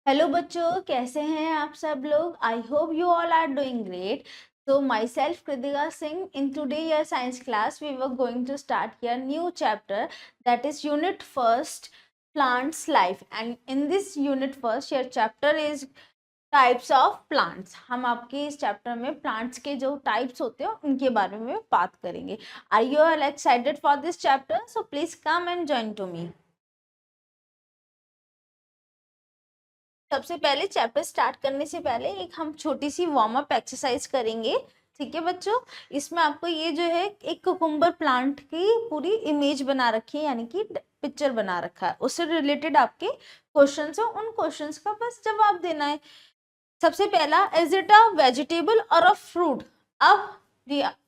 Hello बच्चों, कैसे हैं आप सब लोग। I hope you all are doing great. So myself Kritika Singh. In today your science class we were going to start here new chapter, that is unit first, plants life. And in this unit first your chapter is types of plants. हम आपके इस chapter में plants के जो types होते हैं उनके बारे में बात करेंगे. Are you all excited for this chapter? So please come and join to me. सबसे पहले चैप्टर स्टार्ट करने से पहले एक हम छोटी सी वार्म अप एक्सरसाइज करेंगे. ठीक है बच्चों, इसमें आपको ये जो है एक कुकुम्बर प्लांट की पूरी इमेज बना रखी है, यानी कि पिक्चर बना रखा है. उससे रिलेटेड आपके क्वेश्चंस है, उन क्वेश्चंस का बस जवाब देना है. सबसे पहला, इज इट अ वेजिटेबल और अ फ्रूट. अब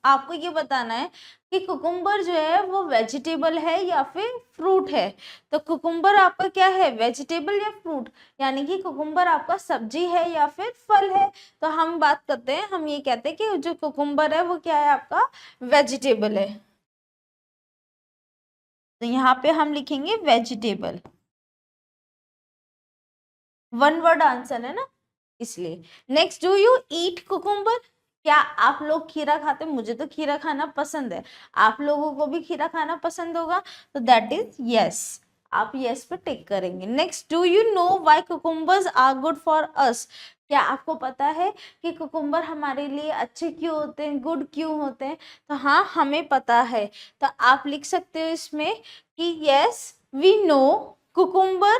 आपको ये बताना है कि कुकुम्बर जो है वो वेजिटेबल है या फिर फ्रूट है. तो कुकुम्बर आपका क्या है, वेजिटेबल या फ्रूट, यानी कि कुकुम्बर आपका सब्जी है या फिर फल है. तो हम बात करते हैं, हम ये कहते हैं कि जो कुकुम्बर है वो क्या है, आपका वेजिटेबल है. तो यहाँ पे हम लिखेंगे वेजिटेबल. वन वर्ड आंसर है ना, इसलिए. Next, do you eat cucumber. क्या आप लोग खीरा खाते हैं. मुझे तो खीरा खाना पसंद है, आप लोगों को भी खीरा खाना पसंद होगा, तो दैट इज यस. आप यस पे टिक करेंगे. Next, do you know why cucumbers are good for us. क्या आपको पता है कि कुकुम्बर हमारे लिए अच्छे क्यों होते हैं, गुड क्यों होते हैं. तो हाँ, हमें पता है. तो आप लिख सकते हो इसमें कि yes we know cucumber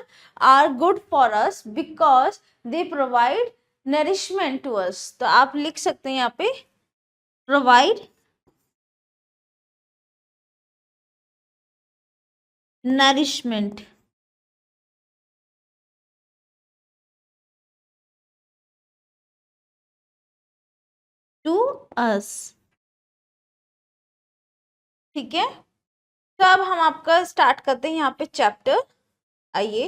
are good for us because they provide nourishment to us. तो आप लिख सकते हैं यहाँ पे provide nourishment to us. ठीक है, तो अब हम आपका स्टार्ट करते हैं यहाँ पे चैप्टर. आइए,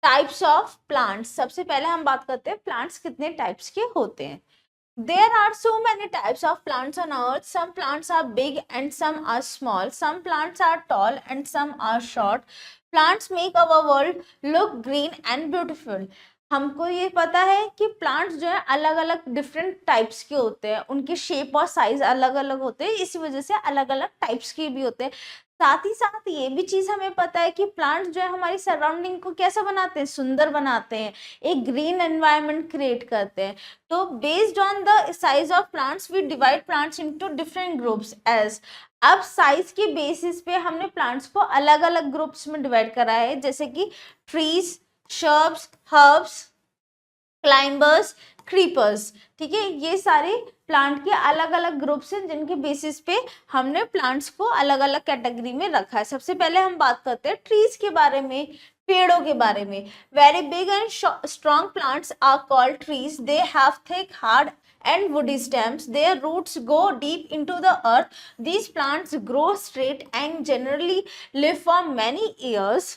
टाइप्स ऑफ प्लांट्स. सबसे पहले हम बात करते हैं प्लांट्स कितने टाइप्स के होते हैं. There are so many types of plants on earth. Some plants are big and some are small. Some plants are tall and some are short. Plants make our world look green and beautiful. हमको ये पता है कि plants जो है अलग अलग different types के होते हैं, उनके शेप और साइज अलग अलग होते हैं, इसी वजह से अलग अलग टाइप्स के भी होते हैं. साथ ही साथ ये भी चीज हमें पता है कि प्लांट्स जो है हमारी सराउंडिंग को कैसा बनाते हैं, सुंदर बनाते हैं, एक ग्रीन एनवायरनमेंट क्रिएट करते हैं. तो based on the size of plants we divide plants into different groups as. अब साइज के बेसिस पे हमने प्लांट्स को अलग अलग ग्रुप्स में डिवाइड करा है, जैसे कि trees, shrubs, herbs, climbers, creepers. ठीक है, ये सारे प्लांट के अलग अलग ग्रुप्स हैं जिनके बेसिस पे हमने प्लांट्स को अलग अलग कैटेगरी में रखा है. सबसे पहले हम बात करते हैं ट्रीज के बारे में, पेड़ों के बारे में. Very big and strong plants are called trees. They have thick, hard and woody stems. Their roots go deep into the earth. These plants grow straight and generally live for many years.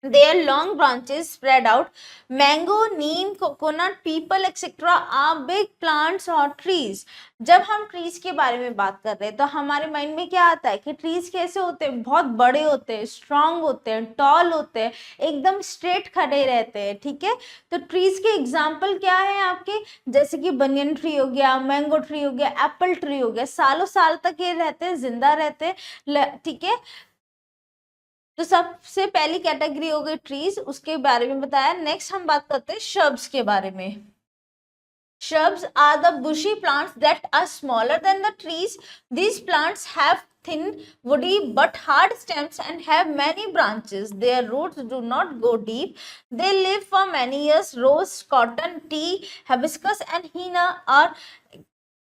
Their long branches spread out. Mango, neem, coconut, people etc. are big plants or trees. जब हम trees के बारे में बात कर रहे हैं तो हमारे माइंड में क्या आता है कि ट्रीज कैसे होते हैं, बहुत बड़े होते हैं, स्ट्रांग होते हैं, टॉल होते हैं, एकदम स्ट्रेट खड़े रहते हैं. ठीक है, तो ट्रीज के एग्जाम्पल क्या है आपके, जैसे कि बनियन ट्री हो गया, मैंगो ट्री हो गया, एप्पल ट्री हो गया. सालों साल तक ये रहते हैं, जिंदा रहते हैं. ठीक है, तो सबसे पहली कैटेगरी हो गई ट्रीज, उसके बारे में बताया. नेक्स्ट हम बात करते हैं shrubs के बारे में. Shrubs are the bushy plants that are smaller than the trees. These plants have thin, woody but hard stems and have many branches. Their roots do not go deep. They live for many years. Rose, cotton, tea, hibiscus and henna are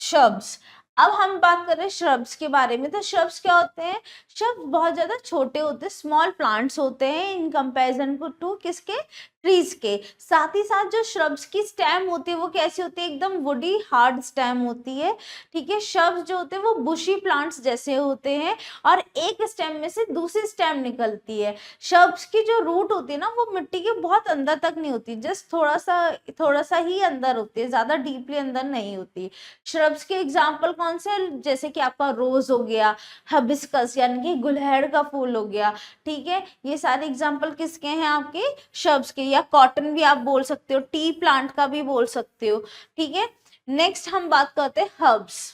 shrubs. अब हम बात कर रहे हैं shrubs के बारे में. तो श्रब्स क्या होते हैं, श्रब्स बहुत ज्यादा छोटे होते हैं, स्मॉल प्लांट्स होते हैं इन कंपैरिजन टू किसके, ट्रीज के। साथ ही साथ जो श्रब्स की स्टेम होती है वो कैसी होती है, एकदम वुडी हार्ड स्टेम होती है, ठीक है। श्रब्स जो होते हैं वो बुशी प्लांट्स जैसे होते हैं और एक स्टेम में से दूसरी स्टेम निकलती है। श्रब्स की जो रूट होती है ना वो मिट्टी के बहुत अंदर तक नहीं होती, जस्ट थोड़ा सा ही अंदर होती है, ज्यादा डीपली अंदर नहीं होती। श्रब्स के एग्जाम्पल कौन से, जैसे कि आपका रोज हो गया, हबिस्कस यानी कि गुलहड़ का फूल हो गया, ठीक है। ये सारे एग्जाम्पल किसके हैं, आपके श्रब्स के। या कॉटन भी आप बोल सकते हो, टी प्लांट का भी बोल सकते हो, ठीक है। नेक्स्ट हम बात करते हैं herbs.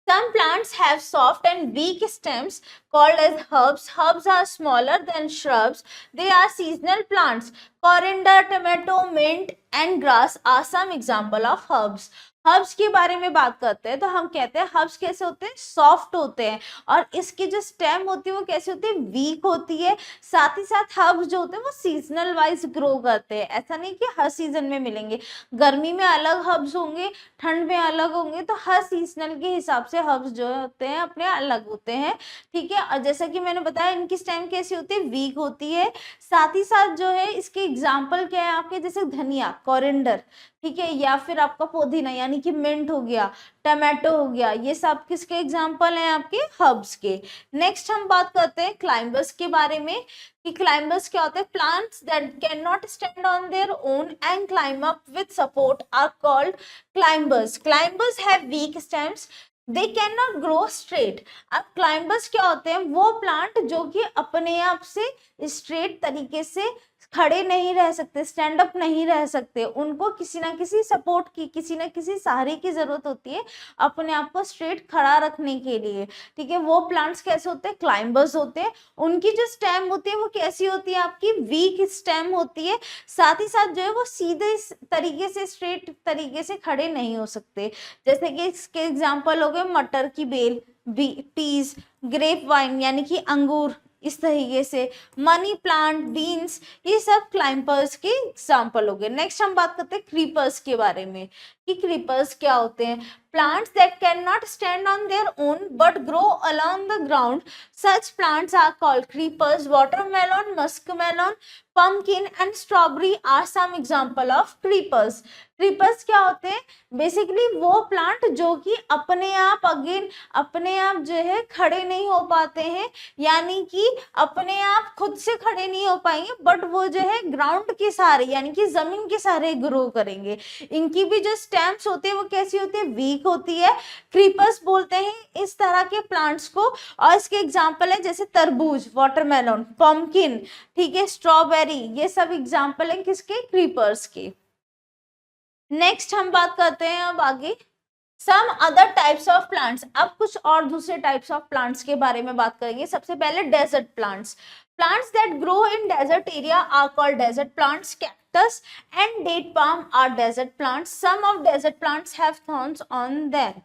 Some plants have soft and weak stems called as herbs. Herbs are smaller than shrubs. They are seasonal plants. Coriander, tomato, mint and grass are some example of herbs. Herbs के बारे में बात करते हैं तो हम कहते हैं हर्ब्स कैसे होते हैं, सॉफ्ट होते हैं और इसकी जो स्टेम होती है वो कैसे होती है, वीक होती है। साथ ही साथ हर्ब्स जो होते हैं वो सीजनल वाइज ग्रो करते हैं, ऐसा नहीं कि हर सीजन में मिलेंगे। गर्मी में अलग हर्ब्स होंगे, ठंड में अलग होंगे, तो हर सीजनल के हिसाब से हर्ब्स जो होते हैं अपने अलग होते हैं, ठीक है। और जैसा कि मैंने बताया इनकी स्टेम कैसी होती है, वीक होती है। साथ ही साथ जो है इसके एग्जाम्पल क्या है आपके, जैसे धनिया, कोरिएंडर, ठीक है, या फिर आपका पुदीना यानी कि मिंट हो गया, टमाटो हो गया, ये सब किसके एग्जाम्पल हैं, आपके हर्ब्स के। नेक्स्ट हम बात करते हैं क्लाइंबर्स के बारे में कि क्लाइंबर्स क्या होते हैं, plants that can not stand on their own and climb up with support are called climbers. Climbers have weak stems, they can not grow straight. अब क्लाइंबर्स क्या होते हैं, वो प्लांट जो कि अपने आप से स्ट्रेट तरीके से खड़े नहीं रह सकते, स्टैंड अप नहीं रह सकते, उनको किसी ना किसी सपोर्ट की, किसी ना किसी सहारे की जरूरत होती है अपने आप को स्ट्रेट खड़ा रखने के लिए, ठीक है। वो प्लांट्स कैसे होते हैं, क्लाइंबर्स होते हैं। उनकी जो स्टेम होती है वो कैसी होती है, आपकी वीक स्टेम होती है। साथ ही साथ जो है वो सीधे तरीके से, स्ट्रेट तरीके से खड़े नहीं हो सकते। जैसे कि इसके एग्जाम्पल हो गए मटर की बेल, पीस, ग्रेप वाइन यानी कि अंगूर, इस तरीके से मनी प्लांट, बीन्स, ये सब क्लाइंबर्स के एग्जाम्पल हो गए। नेक्स्ट हम बात करते हैं क्रीपर्स के बारे में कि क्रीपर्स क्या होते हैं। Plants that can not stand on their own but grow along the ground, such plants are called creepers. Watermelon, muskmelon, pumpkin and strawberry are some example of creepers. Creepers क्या होते हैं, बेसिकली वो plant जो कि अपने आप जो है खड़े नहीं हो पाते हैं, यानी कि अपने आप खुद से खड़े नहीं हो पाएंगे, बट वो जो है ग्राउंड के सहारे यानी कि जमीन के सहारे ग्रो करेंगे। इनकी भी जो स्टेम्स होते हैं वो कैसी होती है, वीक होती है। क्रीपर्स बोलते हैं इस तरह के प्लांट्स को, और इसके एग्जाम्पल है जैसे तरबूज, वाटरमेलन, पम्पकिन, ठीक है, स्ट्रॉबेरी, ये सब एग्जाम्पल है किसके, क्रीपर्स के। नेक्स्ट हम बात करते हैं अब आगे some other types of plants. अब कुछ और दूसरे टाइप्स ऑफ प्लांट्स के बारे में बात करेंगे। सबसे पहले desert plants. Plants that grow in desert area are called desert plants. Cactus and date palm are desert plants. Some of desert plants have thorns on them.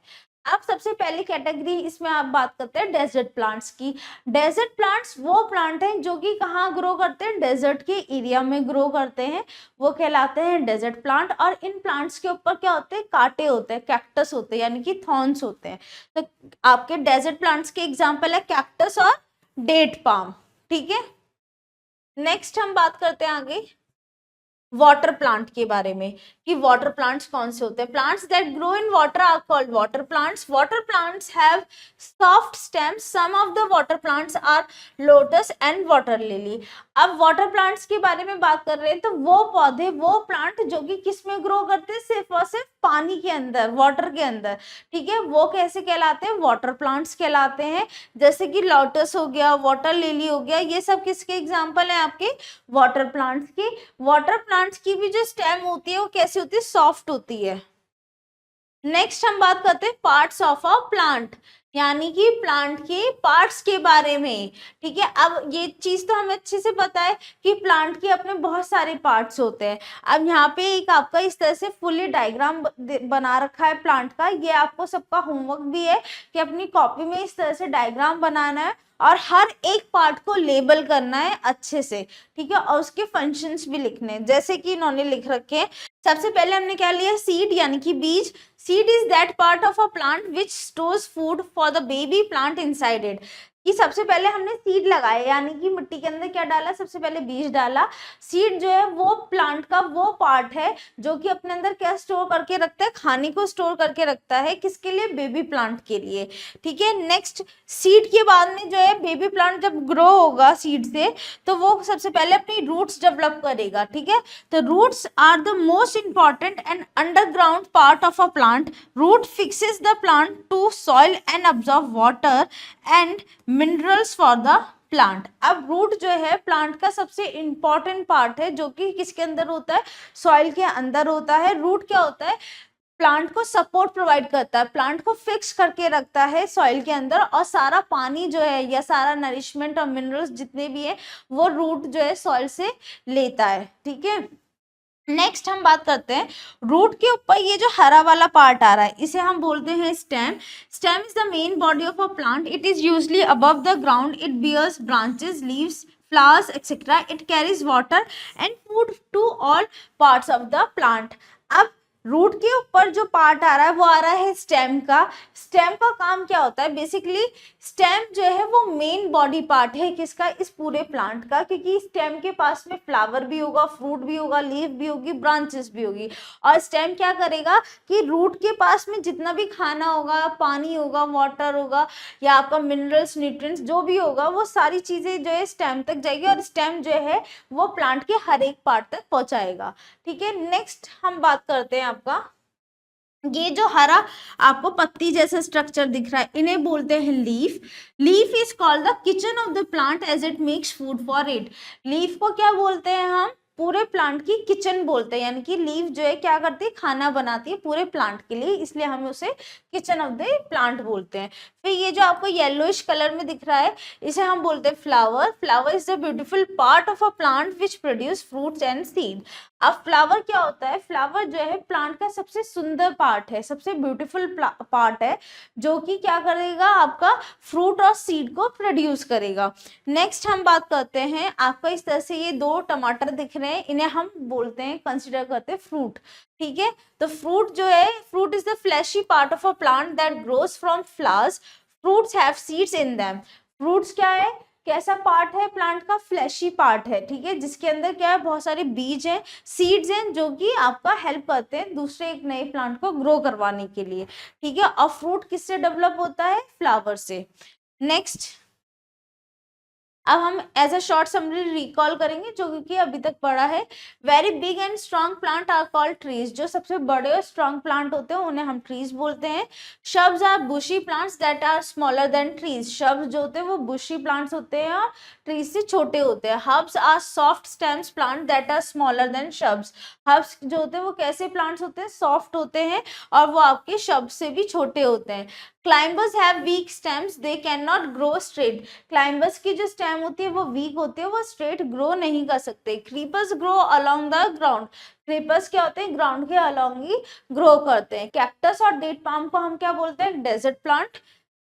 अब सबसे पहली कैटेगरी इसमें आप बात करते हैं डेजर्ट प्लांट्स की। डेजर्ट प्लांट्स वो प्लांट हैं जो कि कहाँ ग्रो करते हैं, डेजर्ट के एरिया में ग्रो करते हैं, वो कहलाते हैं डेजर्ट प्लांट। और इन प्लांट्स के ऊपर क्या होते हैं, कांटे होते हैं, कैक्टस होते हैं यानी कि थॉर्न्स होते हैं। तो आपके डेजर्ट प्लांट्स के एग्जाम्पल है कैक्टस और डेट पाम, ठीक है। नेक्स्ट हम बात करते हैं आगे वाटर प्लांट के बारे में कि वाटर प्लांट्स कौन से होते हैं। Plants that grow in water are called water plants. Water plants have soft stems. Some of the water plants are lotus and water lily. अब वाटर प्लांट्स के बारे में बात कर रहे हैं तो वो पौधे, वो प्लांट जो कि किस में ग्रो करते हैं, सिर्फ और सिर्फ पानी के अंदर, वाटर के अंदर, ठीक है, वो कैसे कहलाते हैं, वाटर प्लांट्स कहलाते हैं। जैसे कि लोटस हो गया, वाटर लिली हो गया, ये सब किसके एग्जाम्पल है, आपके वाटर प्लांट्स के। वाटर प्लांट्स की भी जो स्टेम होती है वो कैसी होती है, सॉफ्ट होती है। नेक्स्ट हम बात करते हैं पार्ट्स ऑफ अ प्लांट, यानी कि प्लांट के पार्ट्स के बारे में, ठीक है। अब ये चीज तो हमें अच्छे से पता है कि प्लांट के अपने बहुत सारे पार्ट्स होते हैं। अब यहाँ पे एक आपका इस तरह से फुली डायग्राम बना रखा है प्लांट का, ये आपको सबका होमवर्क भी है कि अपनी कॉपी में इस तरह से डायग्राम बनाना है और हर एक पार्ट को लेबल करना है अच्छे से, ठीक है, और उसके फंक्शंस भी लिखने हैं जैसे कि इन्होंने लिख रखे हैं। सबसे पहले हमने क्या लिया, सीड यानी कि बीज। Seed is that part of a plant which stores food for the baby plant inside it. कि सबसे पहले हमने सीड लगाया, यानी कि मिट्टी के अंदर क्या डाला, सबसे पहले बीज डाला। सीड जो है वो प्लांट का वो पार्ट है जो कि अपने अंदर क्या स्टोर करके रखता है, खाने को स्टोर करके रखता है, किसके लिए, बेबी प्लांट के लिए। ठीक है, नेक्स्ट सीड के बाद में जो है बेबी प्लांट जब ग्रो होगा सीड से, तो वो सबसे पहले अपनी रूट्स डेवलप करेगा। ठीक है, तो roots are the most important and underground part of a plant. Root fixes the plant to soil and absorb water and minerals for the plant. अब रूट जो है प्लांट का सबसे इंपॉर्टेंट पार्ट है, जो कि किसके अंदर होता है, सॉइल के अंदर होता है। रूट क्या होता है, प्लांट को सपोर्ट प्रोवाइड करता है, प्लांट को फिक्स करके रखता है सॉइल के अंदर, और सारा पानी जो है या सारा नरिशमेंट और मिनरल्स जितने भी है वो रूट जो है सॉइल से लेता है। ठीक है, नेक्स्ट हम बात करते हैं रूट के ऊपर ये जो हरा वाला पार्ट आ रहा है, इसे हम बोलते हैं stem. Stem is the main body of a plant. It is usually above the ground. It bears branches, leaves, flowers etcetera. It carries water and food to all parts of the plant. अब root के ऊपर जो part आ रहा है वो आ रहा है stem का। स्टेम का काम क्या होता है, बेसिकली स्टेम जो है वो मेन बॉडी पार्ट है किसका, इस पूरे प्लांट का, क्योंकि स्टेम के पास में फ्लावर भी होगा, फ्रूट भी होगा, लीफ भी होगी, ब्रांचेस भी होगी। और स्टेम क्या करेगा कि रूट के पास में जितना भी खाना होगा, पानी होगा, वाटर होगा, या आपका मिनरल्स, न्यूट्रिएंट्स जो भी होगा, वो सारी चीजें जो है स्टेम तक जाएगी, और स्टेम जो है वो प्लांट के हर एक पार्ट तक पहुंचाएगा। ठीक है, नेक्स्ट हम बात करते हैं आपका, ये जो हरा आपको पत्ती जैसा स्ट्रक्चर दिख रहा है, इन्हें बोलते हैं leaf. Leaf is called the kitchen of the plant as it makes food for it. Leaf को क्या बोलते हैं हम, पूरे प्लांट की किचन बोलते हैं, यानी कि लीफ जो है क्या करती है, खाना बनाती है पूरे प्लांट के लिए, इसलिए हम उसे किचन ऑफ द प्लांट बोलते हैं। फिर ये जो आपको येलोइश कलर में दिख रहा है, इसे हम बोलते हैं flower. Flower is the beautiful part of a plant which produce fruits and seed. अब फ्लावर क्या होता है, फ्लावर जो है प्लांट का सबसे सुंदर पार्ट है, सबसे ब्यूटीफुल पार्ट है, जो कि क्या करेगा, आपका फ्रूट और सीड को प्रोड्यूस करेगा। नेक्स्ट हम बात करते हैं, आपका इस तरह से ये दो टमाटर दिख रहे हैं, इन्हें हम बोलते हैं, कंसिडर करते हैं फ्रूट। ठीक है, तो फ्रूट जो है, fruit is the fleshy part of a plant that grows from flowers. Fruits have seeds in them. Fruits क्या है, कैसा पार्ट है प्लांट का, फ्लैशी पार्ट है। ठीक है, जिसके अंदर क्या है, बहुत सारे बीज हैं, सीड्स हैं, जो कि आपका हेल्प करते हैं दूसरे एक नए प्लांट को ग्रो करवाने के लिए। ठीक है, और फ्रूट किससे डेवलप होता है, फ्लावर से। नेक्स्ट अब हम as a short summary recall करेंगे जो कि अभी तक पढ़ा है। Very big and strong plant are called trees. जो सबसे बड़े और स्ट्रॉन्ग प्लांट होते हैं उन्हें हम ट्रीज बोलते हैं। Shrubs are bushy plants that are smaller than trees. Shrubs जो होते हैं वो बुशी प्लांट्स होते हैं और ट्रीज से छोटे होते हैं। Herbs are soft stems plant that are smaller than shrubs. Herbs जो होते हैं वो कैसे प्लांट्स होते हैं, सॉफ्ट होते हैं और वो आपके शब्द से भी छोटे होते हैं। Climbers have weak stems, they can not grow straight. Climbers की जो स्टेम होती है वो वीक होती है, वो स्ट्रेट ग्रो नहीं कर सकते। Creepers grow along the ground. Creepers क्या होते हैं, ग्राउंड के अलोंग ही ग्रो करते हैं। कैक्टस और डेट पाम को हम क्या बोलते हैं, desert plant.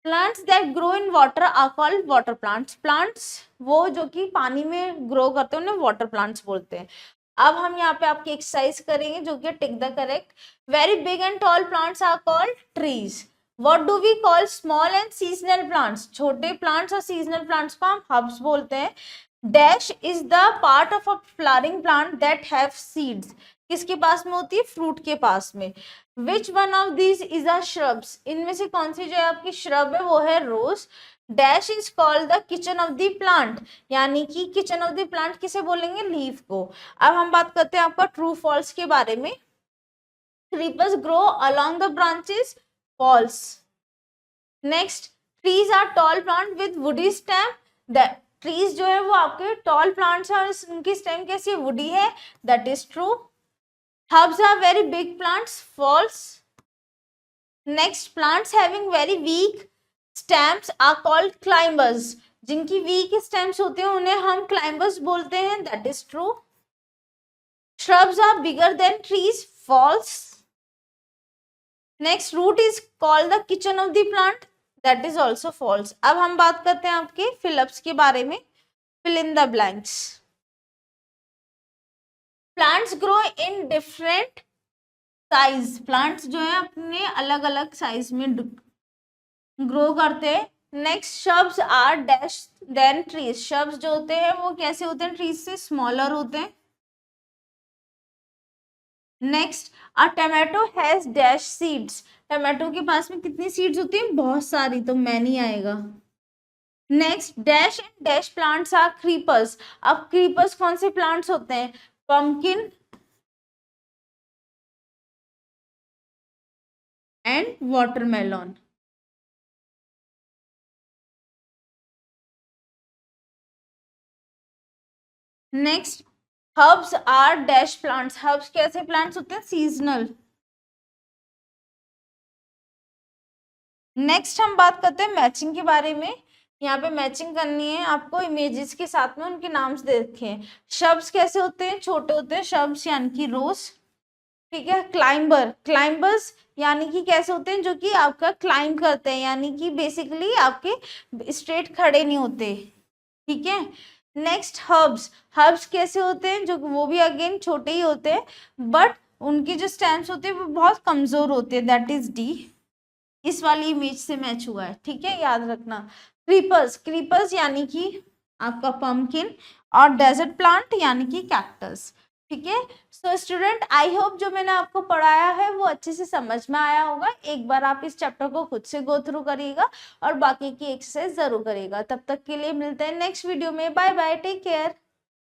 Plants that grow in water are called water plants. Plants वो जो कि पानी में ग्रो करते हैं उन्हें वाटर प्लांट्स बोलते हैं। अब हम यहाँ पे आपकी एक्सरसाइज करेंगे जो कि tick the correct. Very big and tall plants are called trees. What do we call small and seasonal plants? छोटे plants और seasonal plants को हम hubs बोलते हैं। Dash is the part of a flowering plant that have seeds. किसके पास में होती है, फ्रूट के पास में। Which one of these is a shrubs? इनमें से कौन सी जो है आपकी श्रब है वो है rose. Dash is called the kitchen of the plant, यानी कि किचन ऑफ द प्लांट किसे बोलेंगे, लीफ को। अब हम बात करते हैं आपका ट्रू फॉल्स के बारे में। Creepers grow along the branches, false. Next, trees are tall plant with woody stem. That trees जो है वो आपके tall plants हैं और उनकी stem कैसी है, woody है, that is true. Herbs are very big plants, false. Next, plants having very weak stems are called climbers. जिनकी weak stems होते हैं उन्हें हम climbers बोलते हैं, that is true. Shrubs are bigger than trees, false. Next, root is called the kitchen of the plant, that is also false. अब हम बात करते हैं आपके फिलअप्स के बारे में। Fill in the blanks. Plants grow in different size. Plants जो है अपने अलग अलग साइज में ग्रो करते हैं। Next shrubs are dash than trees, shrubs जो होते हैं वो कैसे होते हैं, ट्रीज से स्मॉलर होते हैं। Next a tomato has dash seeds, tomato के पास में कितनी सीड्स होती हैं, बहुत सारी, तो मैनी आएगा। Next dash and dash plants are creepers, अब क्रीपर्स कौन से प्लांट्स होते हैं, pumpkin and watermelon. Next herbs are dash plants, herbs कैसे प्लांट्स होते हैं, सीजनल। नेक्स्ट हम बात करते हैं मैचिंग के बारे में। यहाँ पे मैचिंग करनी है आपको, इमेजेस के साथ में उनके नाम्स दे रखे हैं। शब्स कैसे होते हैं, छोटे होते हैं शब्स यानी कि रोज, ठीक है। क्लाइंबर, क्लाइंबर्स यानी कि कैसे होते हैं, जो कि आपका क्लाइंब करते हैं, यानी कि बेसिकली आपके स्ट्रेट खड़े नहीं होते, ठीक है। नेक्स्ट हर्ब्स, हर्ब्स कैसे होते हैं, जो वो भी अगेन छोटे ही होते हैं, बट उनके जो स्टेम्स होते हैं वो बहुत कमजोर होते हैं, दैट इज डी, इस वाली इमेज से मैच हुआ है, ठीक है, याद रखना। क्रीपर्स, क्रीपर्स यानी कि आपका पम्पकिन, और डेजर्ट प्लांट यानी कि कैक्टस, ठीक है। सो स्टूडेंट आई होप जो मैंने आपको पढ़ाया है वो अच्छे से समझ में आया होगा। एक बार आप इस चैप्टर को खुद से गो थ्रू करिएगा और बाकी की एक्सरसाइज जरूर करिएगा। तब तक के लिए मिलते हैं नेक्स्ट वीडियो में, बाय बाय, टेक केयर।